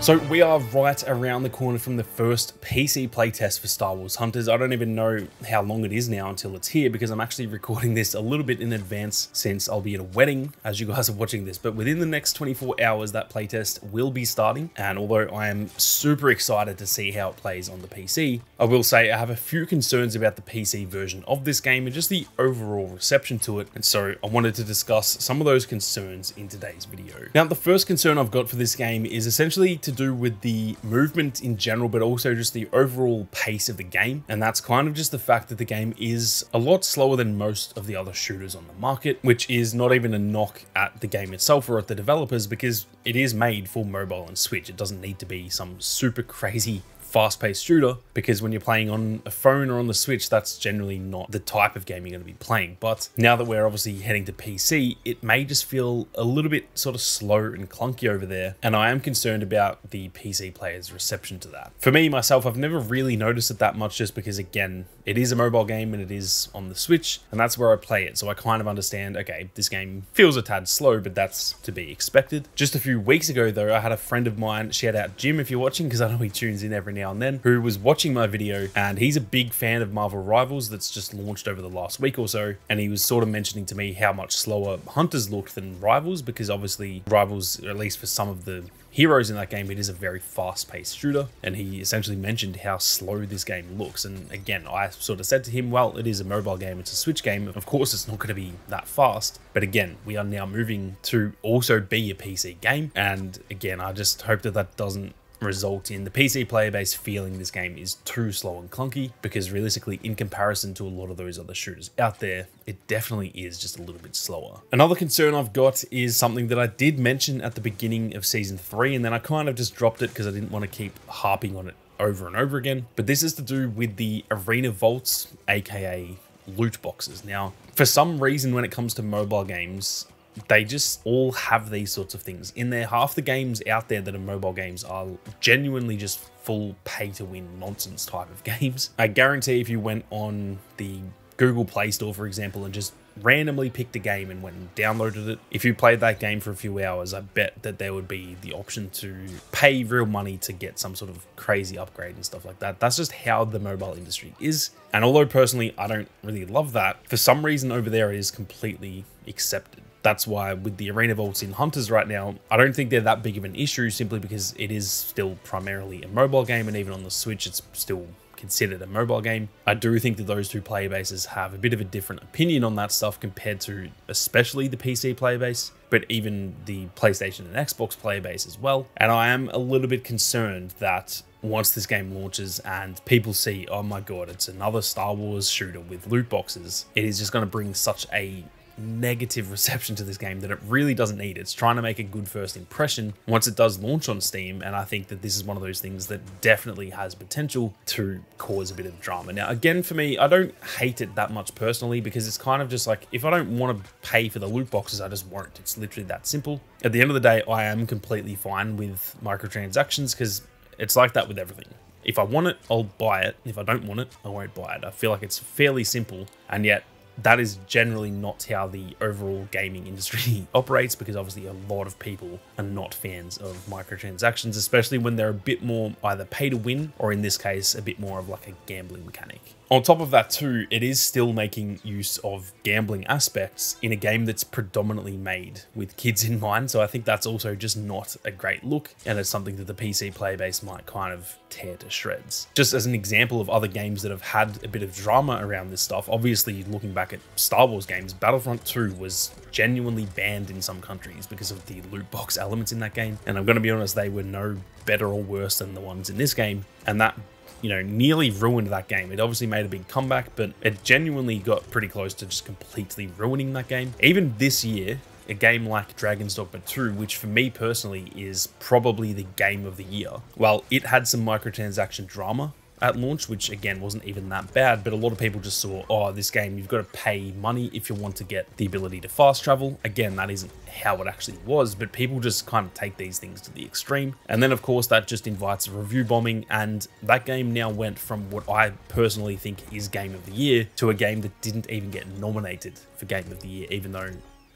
So we are right around the corner from the first PC playtest for Star Wars Hunters. I don't even know how long it is now until it's here because I'm actually recording this a little bit in advance since I'll be at a wedding as you guys are watching this. But within the next 24 hours, that playtest will be starting. And although I am super excited to see how it plays on the PC, I will say I have a few concerns about the PC version of this game and just the overall reception to it. And so I wanted to discuss some of those concerns in today's video. Now, the first concern I've got for this game is essentially to do with the movement in general, but also just the overall pace of the game. And that's kind of just the fact that the game is a lot slower than most of the other shooters on the market, which is not even a knock at the game itself or at the developers, because it is made for mobile and Switch. It doesn't need to be some super crazy fast-paced shooter, because when you're playing on a phone or on the Switch, that's generally not the type of game you're going to be playing. But now that we're obviously heading to PC, it may just feel a little bit sort of slow and clunky over there, and I am concerned about the PC players' reception to that. For me, myself, I've never really noticed it that much, just because, again, it is a mobile game and it is on the Switch, and that's where I play it, so I kind of understand, okay, this game feels a tad slow, but that's to be expected. Just a few weeks ago, though, I had a friend of mine, shout out Jim if you're watching, because I know he tunes in every now and then, who was watching my video, and he's a big fan of Marvel Rivals that's just launched over the last week or so, and he was sort of mentioning to me how much slower Hunters looked than Rivals, because obviously Rivals, or at least for some of the heroes in that game, it is a very fast-paced shooter, and he essentially mentioned how slow this game looks. And again, I sort of said to him, well, it is a mobile game, it's a Switch game, of course it's not going to be that fast. But again, we are now moving to also be a PC game, and again, I just hope that that doesn't result in the PC player base feeling this game is too slow and clunky, because realistically, in comparison to a lot of those other shooters out there, it definitely is just a little bit slower. Another concern I've got is something that I did mention at the beginning of Season 3, and then I kind of just dropped it because I didn't want to keep harping on it over and over again. But this is to do with the Arena Vaults, aka loot boxes. Now, for some reason, when it comes to mobile games, they just all have these sorts of things in there. Half the games out there that are mobile games are genuinely just full pay-to-win nonsense type of games. I guarantee if you went on the Google Play Store, for example, and just randomly picked a game and went and downloaded it, if you played that game for a few hours, I bet that there would be the option to pay real money to get some sort of crazy upgrade and stuff like that. That's just how the mobile industry is. And although personally I don't really love that, for some reason over there it is completely accepted. That's why with the Arena Vaults in Hunters right now, I don't think they're that big of an issue, simply because it is still primarily a mobile game, and even on the Switch it's still considered a mobile game. I do think that those two player bases have a bit of a different opinion on that stuff compared to especially the PC player base, but even the PlayStation and Xbox player base as well. And I am a little bit concerned that once this game launches and people see, oh my god, it's another Star Wars shooter with loot boxes, it is just going to bring such a negative reception to this game that it really doesn't need. It's trying to make a good first impression once it does launch on Steam, and I think that this is one of those things that definitely has potential to cause a bit of drama. Now, again, for me, I don't hate it that much personally, because it's kind of just like, if I don't want to pay for the loot boxes, I just won't. It's literally that simple. At the end of the day, I am completely fine with microtransactions, because it's like that with everything. If I want it, I'll buy it. If I don't want it, I won't buy it. I feel like it's fairly simple, and yet that is generally not how the overall gaming industry operates, because obviously a lot of people are not fans of microtransactions, especially when they're a bit more either pay to win, or in this case, a bit more of like a gambling mechanic. On top of that too, it is still making use of gambling aspects in a game that's predominantly made with kids in mind, so I think that's also just not a great look, and it's something that the PC player base might kind of tear to shreds. Just as an example of other games that have had a bit of drama around this stuff, obviously looking back at Star Wars games, Battlefront 2 was genuinely banned in some countries because of the loot box elements in that game, and I'm going to be honest, they were no better or worse than the ones in this game, and that, you know, nearly ruined that game. It obviously made a big comeback, but it genuinely got pretty close to just completely ruining that game. Even this year, a game like Dragon's Dogma 2, which for me personally is probably the game of the year, well, it had some microtransaction drama at launch, which again wasn't even that bad, but a lot of people just saw, oh, this game, you've got to pay money if you want to get the ability to fast travel. Again, that isn't how it actually was, but people just kind of take these things to the extreme. And then of course that just invites a review bombing, and that game now went from what I personally think is game of the year to a game that didn't even get nominated for game of the year, even though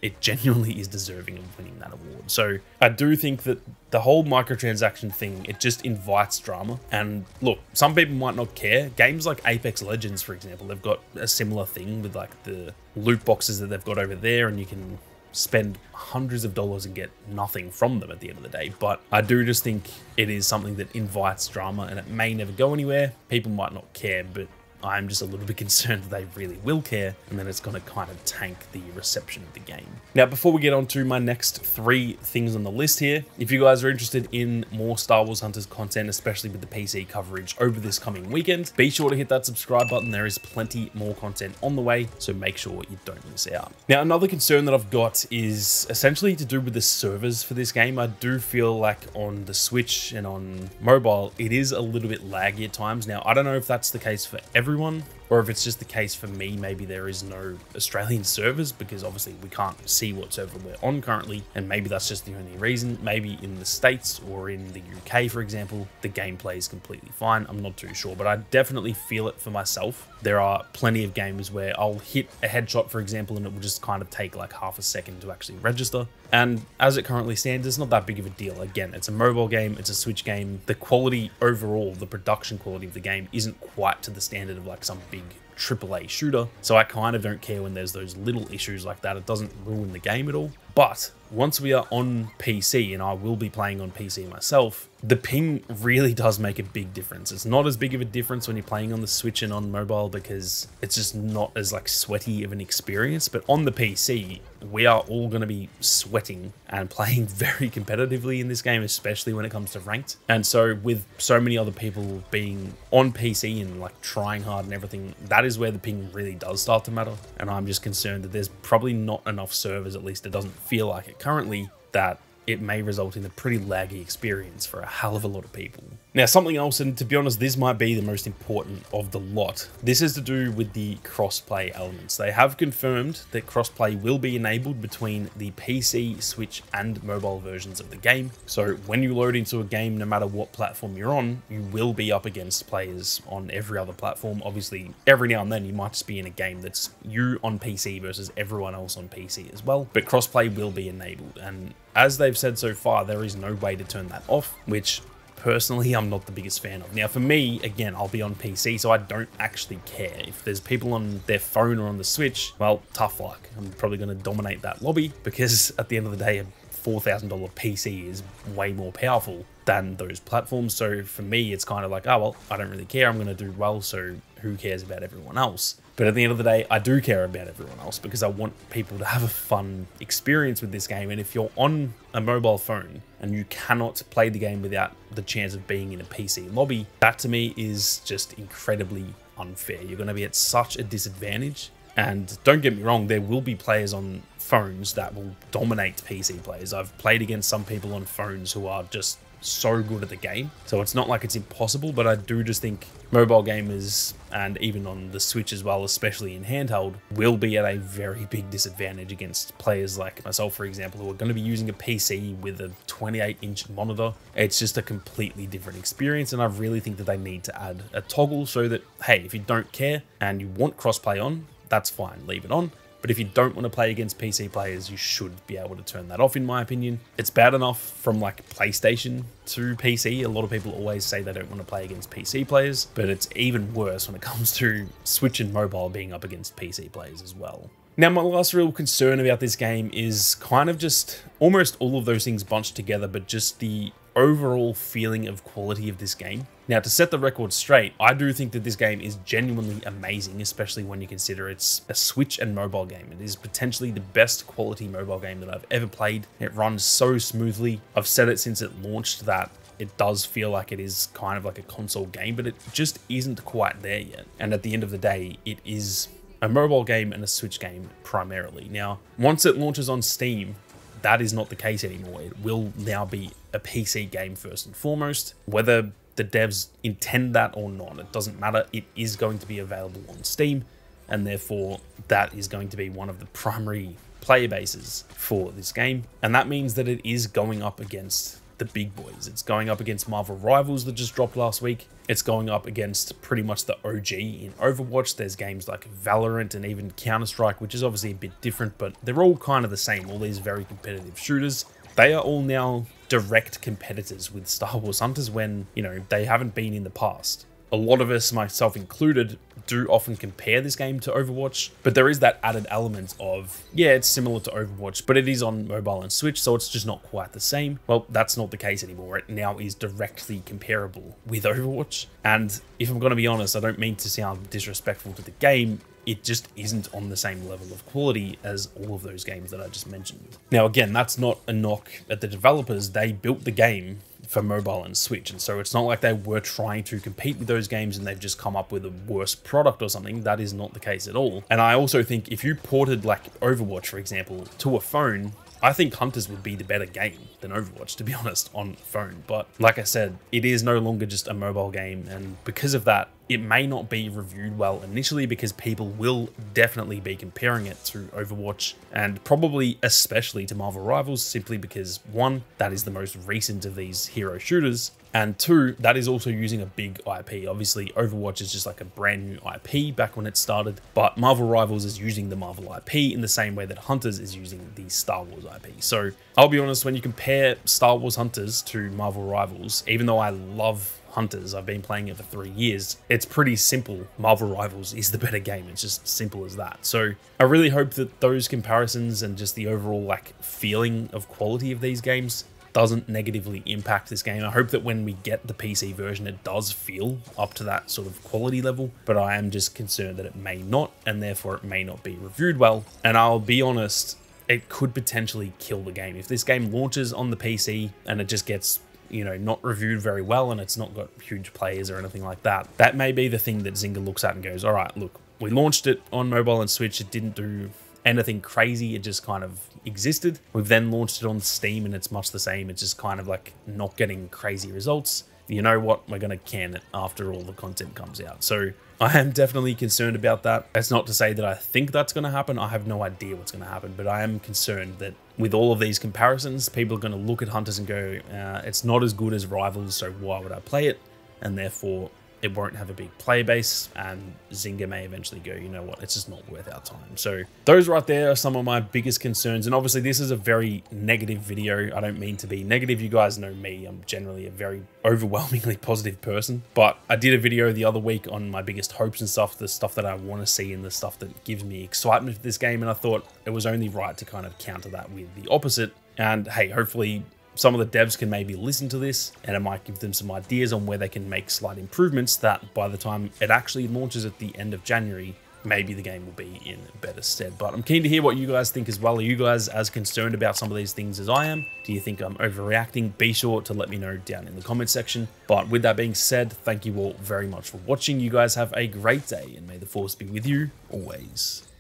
it genuinely is deserving of winning that award. So I do think that the whole microtransaction thing, it just invites drama. And look, some people might not care. Games like Apex Legends, for example, they've got a similar thing with like the loot boxes that they've got over there, and you can spend hundreds of dollars and get nothing from them at the end of the day. But I do just think it is something that invites drama, and it may never go anywhere. People might not care, but I'm just a little bit concerned that they really will care, and then it's going to kind of tank the reception of the game. Now, before we get on to my next 3 things on the list here, if you guys are interested in more Star Wars Hunters content, especially with the PC coverage over this coming weekend, be sure to hit that subscribe button. There is plenty more content on the way, so make sure you don't miss out. Now, another concern that I've got is essentially to do with the servers for this game. I do feel like on the Switch and on mobile, it is a little bit laggy at times. Now, I don't know if that's the case for everyone, or if it's just the case for me. Maybe there is no Australian servers because obviously we can't see what server we're on currently, and maybe that's just the only reason. Maybe in the States or in the UK, for example, the gameplay is completely fine. I'm not too sure, but I definitely feel it for myself. There are plenty of games where I'll hit a headshot, for example, and it will just kind of take like half a second to actually register. And as it currently stands, it's not that big of a deal. Again, it's a mobile game, it's a Switch game. The quality overall, the production quality of the game isn't quite to the standard of like some big AAA shooter. So I kind of don't care when there's those little issues like that. It doesn't ruin the game at all. But once we are on PC, and I will be playing on PC myself, the ping really does make a big difference. It's not as big of a difference when you're playing on the Switch and on mobile because it's just not as like sweaty of an experience. But on the PC, we are all going to be sweating and playing very competitively in this game, especially when it comes to ranked. And so with so many other people being on PC and like trying hard and everything, that is where the ping really does start to matter. And I'm just concerned that there's probably not enough servers, at least it doesn't feel like it currently, that it may result in a pretty laggy experience for a hell of a lot of people. Now, something else, and to be honest, this might be the most important of the lot. This is to do with the crossplay elements. They have confirmed that crossplay will be enabled between the PC, Switch, and mobile versions of the game. So when you load into a game, no matter what platform you're on, you will be up against players on every other platform. Obviously, every now and then you might just be in a game that's you on PC versus everyone else on PC as well. But crossplay will be enabled, and as they've said so far, there is no way to turn that off, which personally I'm not the biggest fan of. Now for me, again, I'll be on PC, so I don't actually care. If there's people on their phone or on the Switch, well, tough luck. I'm probably going to dominate that lobby because at the end of the day, a $4,000 PC is way more powerful than those platforms. So for me, it's kind of like, oh, well, I don't really care. I'm going to do well, so who cares about everyone else? But at the end of the day, I do care about everyone else because I want people to have a fun experience with this game. And if you're on a mobile phone and you cannot play the game without the chance of being in a PC lobby, that to me is just incredibly unfair. You're going to be at such a disadvantage. And don't get me wrong, there will be players on phones that will dominate PC players. I've played against some people on phones who are just so good at the game, so it's not like it's impossible, but I do just think mobile gamers, and even on the Switch as well, especially in handheld, will be at a very big disadvantage against players like myself, for example, who are going to be using a PC with a 28-inch monitor. It's just a completely different experience, and I really think that they need to add a toggle so that, hey, if you don't care and you want crossplay on, that's fine, leave it on. But if you don't want to play against PC players, you should be able to turn that off, in my opinion. It's bad enough from like PlayStation to PC. A lot of people always say they don't want to play against PC players, but it's even worse when it comes to Switch and mobile being up against PC players as well. Now, my last real concern about this game is kind of just almost all of those things bunched together, but just the overall feeling of quality of this game. Now, to set the record straight, I do think that this game is genuinely amazing, especially when you consider it's a Switch and mobile game. It is potentially the best quality mobile game that I've ever played. It runs so smoothly. I've said it since it launched that it does feel like it is kind of like a console game, but it just isn't quite there yet. And at the end of the day, it is a mobile game and a Switch game primarily. Now, once it launches on Steam, that is not the case anymore. It will now be a PC game first and foremost. Whether the devs intend that or not, it doesn't matter. It is going to be available on Steam, and therefore that is going to be one of the primary player bases for this game. And that means that it is going up against the big boys. It's going up against Marvel Rivals that just dropped last week. It's going up against pretty much the OG in Overwatch. There's games like Valorant and even Counter-Strike, which is obviously a bit different, but they're all kind of the same. All these very competitive shooters. They are all now direct competitors with Star Wars Hunters when, you know, they haven't been in the past. A lot of us, myself included, do often compare this game to Overwatch, but there is that added element of, yeah, it's similar to Overwatch, but it is on mobile and Switch, so it's just not quite the same. Well, that's not the case anymore. It now is directly comparable with Overwatch. And if I'm going to be honest, I don't mean to sound disrespectful to the game, it just isn't on the same level of quality as all of those games that I just mentioned. Now, again, that's not a knock at the developers. They built the game for mobile and Switch, and so it's not like they were trying to compete with those games and they've just come up with a worse product or something. That is not the case at all. And I also think if you ported like Overwatch, for example, to a phone, I think Hunters would be the better game than Overwatch, to be honest, on phone. But like I said, it is no longer just a mobile game, and because of that, it may not be reviewed well initially because people will definitely be comparing it to Overwatch and probably especially to Marvel Rivals, simply because one, that is the most recent of these hero shooters, and two, that is also using a big IP. Obviously, Overwatch is just like a brand new IP back when it started, but Marvel Rivals is using the Marvel IP in the same way that Hunters is using the Star Wars IP. So I'll be honest, when you compare Star Wars Hunters to Marvel Rivals, even though I love Hunters, I've been playing it for 3 years, it's pretty simple. Marvel Rivals is the better game. It's just simple as that. So I really hope that those comparisons and just the overall like feeling of quality of these games doesn't negatively impact this game. I hope that when we get the PC version, it does feel up to that sort of quality level, but I am just concerned that it may not, and therefore it may not be reviewed well. And I'll be honest, it could potentially kill the game. If this game launches on the PC and it just gets, you know, not reviewed very well and it's not got huge players or anything like that, that may be the thing that Zynga looks at and goes, all right, look, we launched it on mobile and Switch, it didn't do anything crazy, it just kind of existed. We've then launched it on Steam and it's much the same. It's just kind of like not getting crazy results. You know what? We're going to can it after all the content comes out. So I am definitely concerned about that. That's not to say that I think that's going to happen. I have no idea what's going to happen, but I am concerned that with all of these comparisons, people are going to look at Hunters and go, it's not as good as Rivals, so why would I play it? And therefore, it won't have a big player base, and Zynga may eventually go, you know what, it's just not worth our time. So those right there are some of my biggest concerns, and obviously this is a very negative video. I don't mean to be negative. You guys know me. I'm generally a very overwhelmingly positive person, but I did a video the other week on my biggest hopes and stuff, the stuff that I want to see and the stuff that gives me excitement for this game, and I thought it was only right to kind of counter that with the opposite. And hey, hopefully some of the devs can maybe listen to this and it might give them some ideas on where they can make slight improvements that by the time it actually launches at the end of January, maybe the game will be in better stead. But I'm keen to hear what you guys think as well. Are you guys as concerned about some of these things as I am? Do you think I'm overreacting? Be sure to let me know down in the comment section. But with that being said, thank you all very much for watching. You guys have a great day and may the force be with you always.